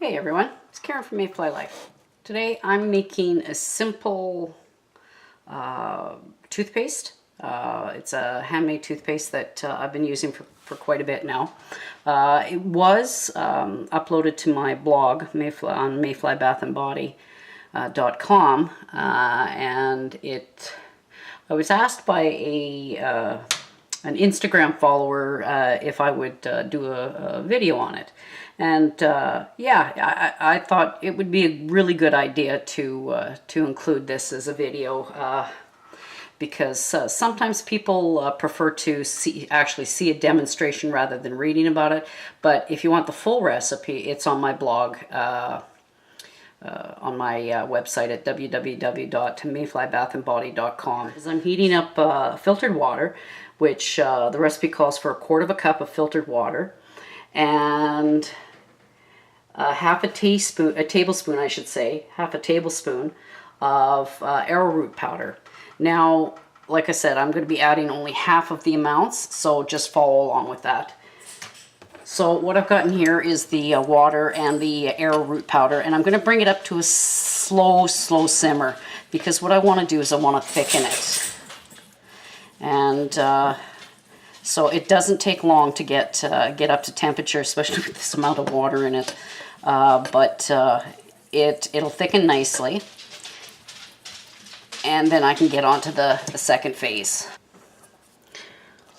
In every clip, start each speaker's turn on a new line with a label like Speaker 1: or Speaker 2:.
Speaker 1: Hey everyone, it's Karen from Mayfly Life. Today I'm making a simple toothpaste. It's a handmade toothpaste that I've been using for quite a bit now. It was uploaded to my blog Mayfly, on mayflybathandbody.com, and I was asked by an Instagram follower if I would do a video on it. And yeah, I thought it would be a really good idea to include this as a video because sometimes people prefer to actually see a demonstration rather than reading about it. But if you want the full recipe, it's on my blog, on my website at www.mayflybathandbody.com. Because I'm heating up filtered water, which the recipe calls for 1/4 cup of filtered water, and half a tablespoon of arrowroot powder. Now, like I said, I'm going to be adding only half of the amounts, so just follow along with that. So what I've got in here is the water and the arrowroot powder, and I'm going to bring it up to a slow simmer, because what I want to do is I want to thicken it. And so it doesn't take long to get up to temperature, especially with this amount of water in it. But it'll thicken nicely, and then I can get on to the second phase.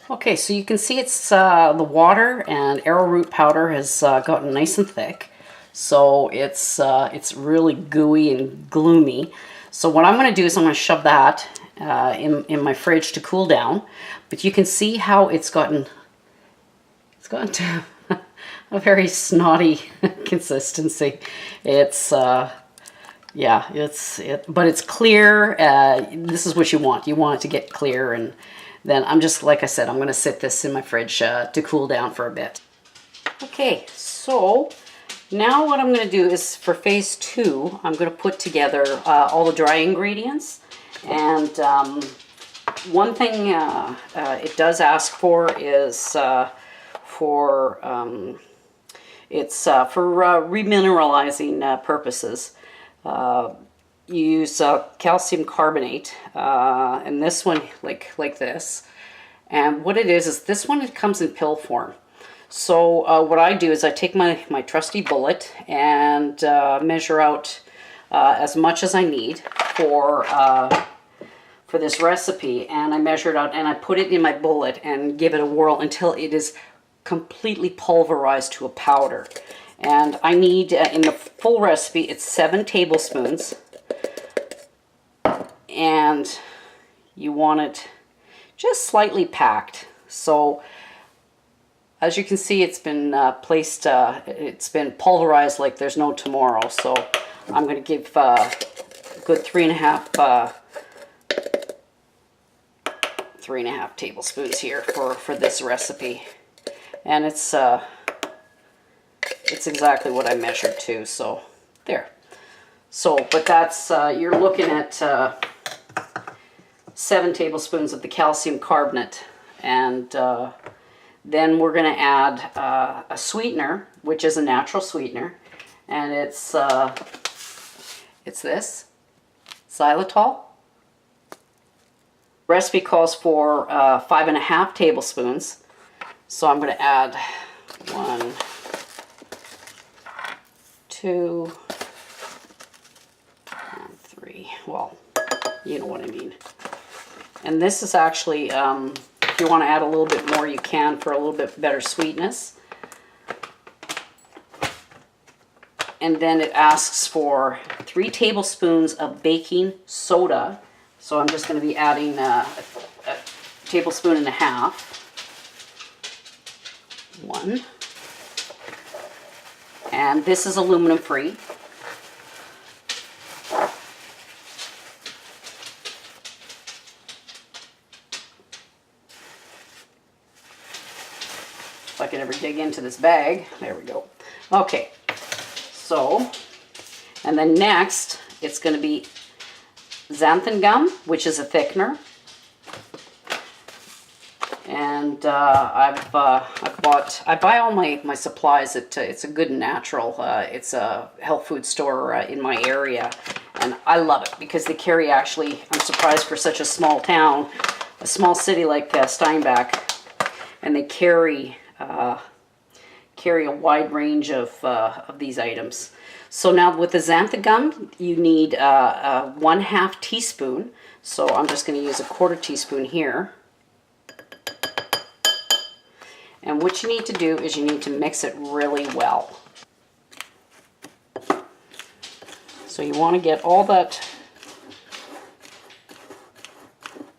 Speaker 1: Okay, so you can see it's the water and arrowroot powder has gotten nice and thick, so it's really gooey and gloomy. So what I'm going to do is I'm going to shove that in my fridge to cool down. But you can see how it's gotten to a very snotty consistency. It's yeah, but it's clear. This is what you want. You want it to get clear, and then I'm just, like I said, I'm going to sit this in my fridge to cool down for a bit. Okay, so now what I'm going to do is for phase 2, I'm going to put together all the dry ingredients. And one thing it does ask for is for remineralizing purposes. You use calcium carbonate, and this one like this. And what it is this one, it comes in pill form. So what I do is I take my trusty bullet and measure out as much as I need for this recipe, and I measure it out and I put it in my bullet and give it a whirl until it is completely pulverized to a powder. And I need, in the full recipe, it's 7 tablespoons, and you want it just slightly packed. So as you can see, it's been it's been pulverized like there's no tomorrow. So I'm going to give a good 3.5 tablespoons here for this recipe, and it's exactly what I measured too. So there. So, but that's you're looking at 7 tablespoons of the calcium carbonate, and then we're going to add a sweetener, which is a natural sweetener, and it's this xylitol. Recipe calls for 5.5 tablespoons, so I'm going to add 1, 2, and 3. Well, you know what I mean. And this is actually, if you want to add a little bit more, you can, for a little bit better sweetness. And then it asks for 3 tablespoons of baking soda. So I'm just going to be adding a tablespoon and a half. 1. And this is aluminum free. If I can ever dig into this bag. There we go. Okay. So, and then next, it's going to be xanthan gum, which is a thickener. And I buy all my supplies at it's a Good and Natural. It's a health food store in my area, and I love it because they carry, actually, I'm surprised for such a small town, a small city like Steinbach, and they carry a wide range of these items. So now with the xanthan gum, you need 1/2 teaspoon. So I'm just going to use a 1/4 teaspoon here. And what you need to do is you need to mix it really well. So you want to get all that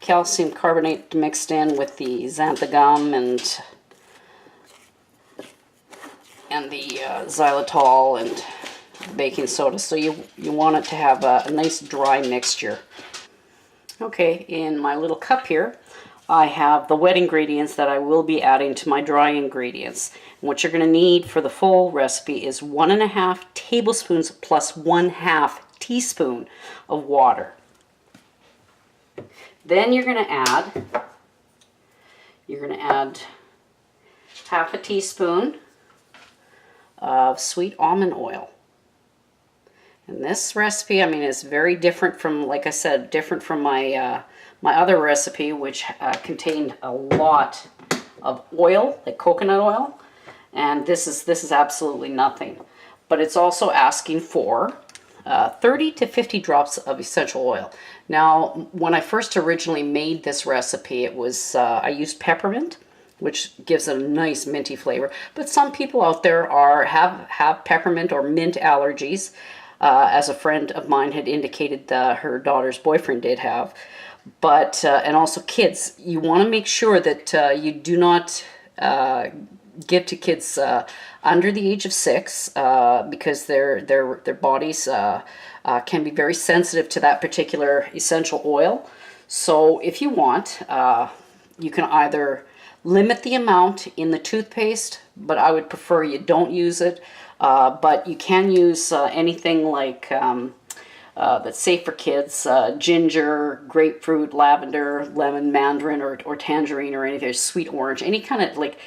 Speaker 1: calcium carbonate mixed in with the xanthan gum and the xylitol and baking soda. So you want it to have a nice dry mixture. Okay, in my little cup here, I have the wet ingredients that I will be adding to my dry ingredients. And what you're going to need for the full recipe is 1.5 tablespoons plus 1/2 teaspoon of water. Then you're going to add 1/2 teaspoon of sweet almond oil. And this recipe, I mean, is very different from, like I said, different from my my other recipe, which contained a lot of oil, like coconut oil, and this is absolutely nothing. But it's also asking for 30 to 50 drops of essential oil. Now, when I first originally made this recipe, it was I used peppermint, which gives it a nice minty flavor. But some people out there have peppermint or mint allergies, as a friend of mine had indicated that her daughter's boyfriend did have. But and also kids, you want to make sure that you do not give to kids under the age of 6 because their bodies can be very sensitive to that particular essential oil. So if you want, you can either limit the amount in the toothpaste, but I would prefer you don't use it. But you can use anything like that's safe for kids, ginger, grapefruit, lavender, lemon, mandarin, or tangerine, or anything, sweet orange, any kind of, like,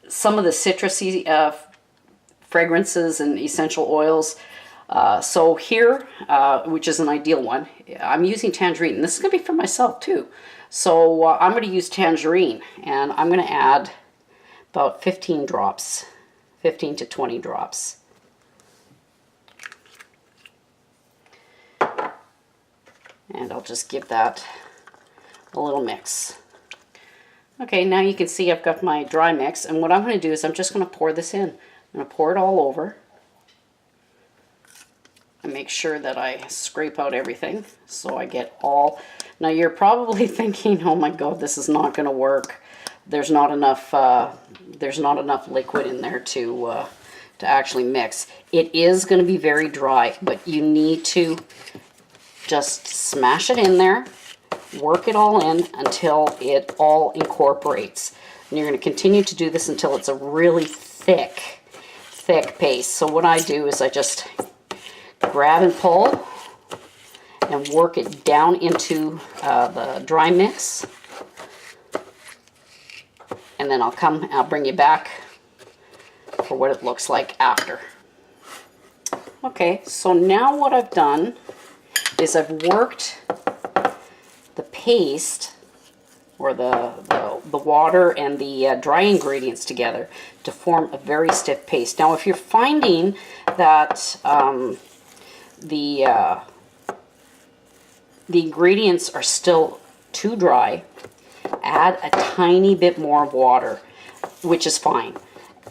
Speaker 1: some of the citrusy fragrances and essential oils. So here, which is an ideal one, I'm using tangerine, and this is going to be for myself too. So I'm going to use tangerine, and I'm going to add about 15 drops, 15 to 20 drops. And I'll just give that a little mix. Okay, now you can see I've got my dry mix, and what I'm going to do is I'm just going to pour this in. I'm going to pour it all over and make sure that I scrape out everything so I get all. Now you're probably thinking, oh my God, this is not going to work. There's not enough liquid in there to actually mix. It is going to be very dry, but you need to just smash it in there, work it all in until it all incorporates. And you're going to continue to do this until it's a really thick paste. So what I do is I just grab and pull and work it down into the dry mix. And then I'll bring you back for what it looks like after. Okay, so now what I've done is I've worked the paste, or the water and the dry ingredients together to form a very stiff paste. Now, if you're finding that the ingredients are still too dry, add a tiny bit more water, which is fine,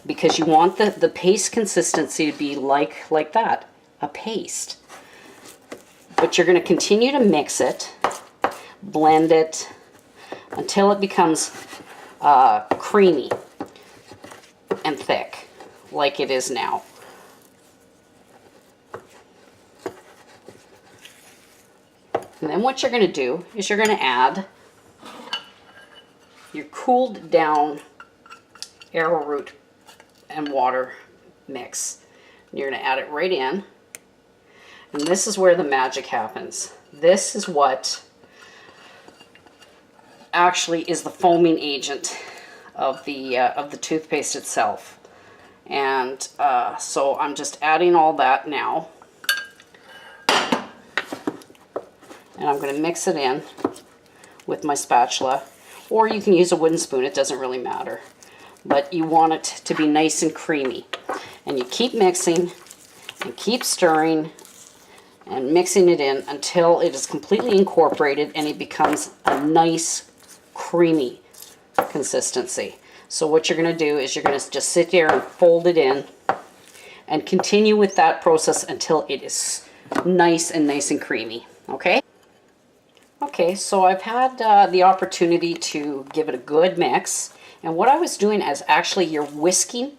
Speaker 1: because you want the paste consistency to be like that, a paste. But you're going to continue to mix it, blend it, until it becomes creamy and thick, like it is now. And then what you're going to do is you're going to add your cooled down arrowroot and water mix. And you're going to add it right in. And this is where the magic happens. This is what actually is the foaming agent of the toothpaste itself. And so I'm just adding all that now. And I'm going to mix it in with my spatula. Or you can use a wooden spoon, it doesn't really matter. But you want it to be nice and creamy. And you keep mixing and keep stirring and mixing it in until it is completely incorporated and it becomes a nice creamy consistency. So what you're going to do is you're going to just sit there and fold it in and continue with that process until it is nice and creamy. Okay? Okay, so I've had the opportunity to give it a good mix, and what I was doing is actually you're whisking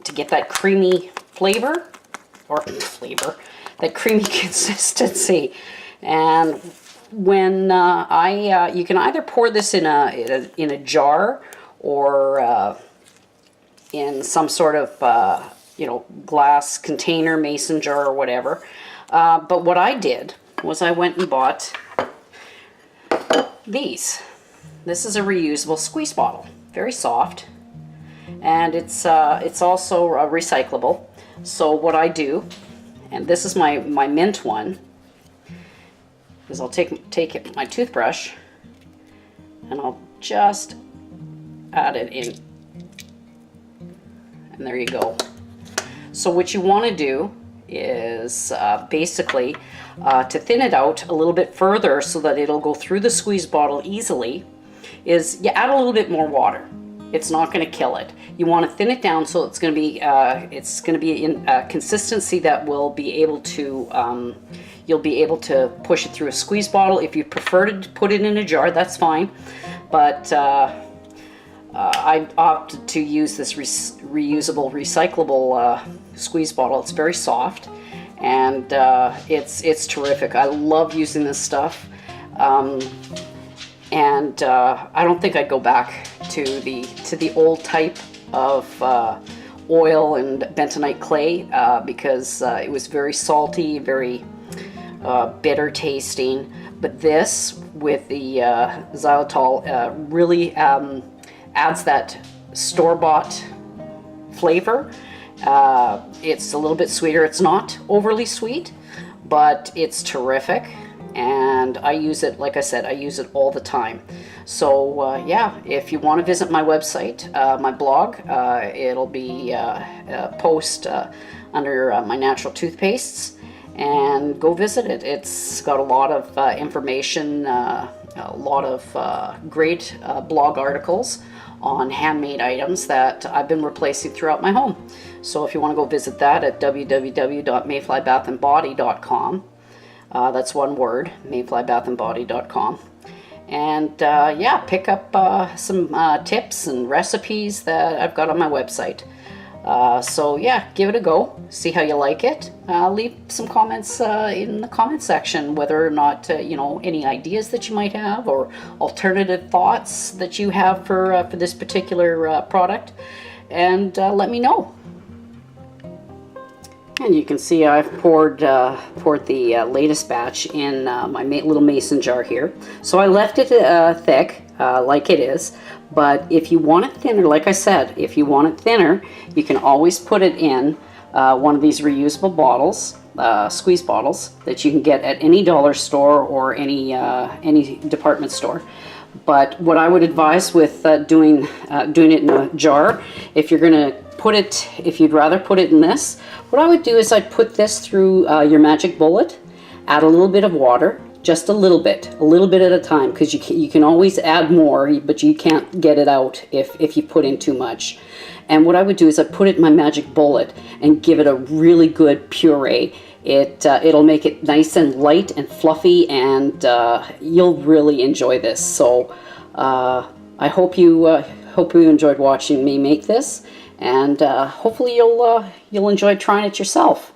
Speaker 1: to get that creamy flavor, that creamy consistency. And when you can either pour this in a jar or in some sort of glass container, mason jar or whatever. But what I did was I went and bought these. This is a reusable squeeze bottle, very soft, and it's also recyclable. So what I do, and this is my mint one, is I'll take my toothbrush and I'll just add it in, and there you go. So what you want to do is basically to thin it out a little bit further so that it'll go through the squeeze bottle easily, is you add a little bit more water. It's not going to kill it. You want to thin it down so it's going to be in a consistency that will be able to you'll be able to push it through a squeeze bottle. If you prefer to put it in a jar, that's fine. But I opted to use this reusable, recyclable squeeze bottle. It's very soft, and it's terrific. I love using this stuff, and I don't think I'd go back to the old type of oil and bentonite clay because it was very salty, very bitter tasting. But this with the xylitol really adds that store-bought flavor. It's a little bit sweeter. It's not overly sweet, but it's terrific. And I use it, like I said, I use it all the time. So yeah, if you want to visit my website, my blog, it'll be post under my natural toothpastes, and go visit it. It's got a lot of information, a lot of great blog articles on handmade items that I've been replacing throughout my home. So if you want to go visit that at www.mayflybathandbody.com. That's one word, mayflybathandbody.com. And yeah, pick up some tips and recipes that I've got on my website. So yeah, give it a go, see how you like it. Leave some comments in the comment section, whether or not any ideas that you might have or alternative thoughts that you have for this particular product, and let me know. And you can see I've poured the latest batch in my little mason jar here. So I left it thick, like it is. But if you want it thinner, like I said, if you want it thinner, you can always put it in one of these reusable bottles, squeeze bottles, that you can get at any dollar store or any department store. But what I would advise with doing it in a jar, if you're going to if you'd rather put it in this, what I would do is I'd put this through your magic bullet, add a little bit of water, just a little bit at a time, because you can always add more, but you can't get it out if you put in too much. And what I would do is I'd put it in my magic bullet and give it a really good puree. It'll make it nice and light and fluffy, and you'll really enjoy this. So I hope you enjoyed watching me make this, and hopefully you'll enjoy trying it yourself.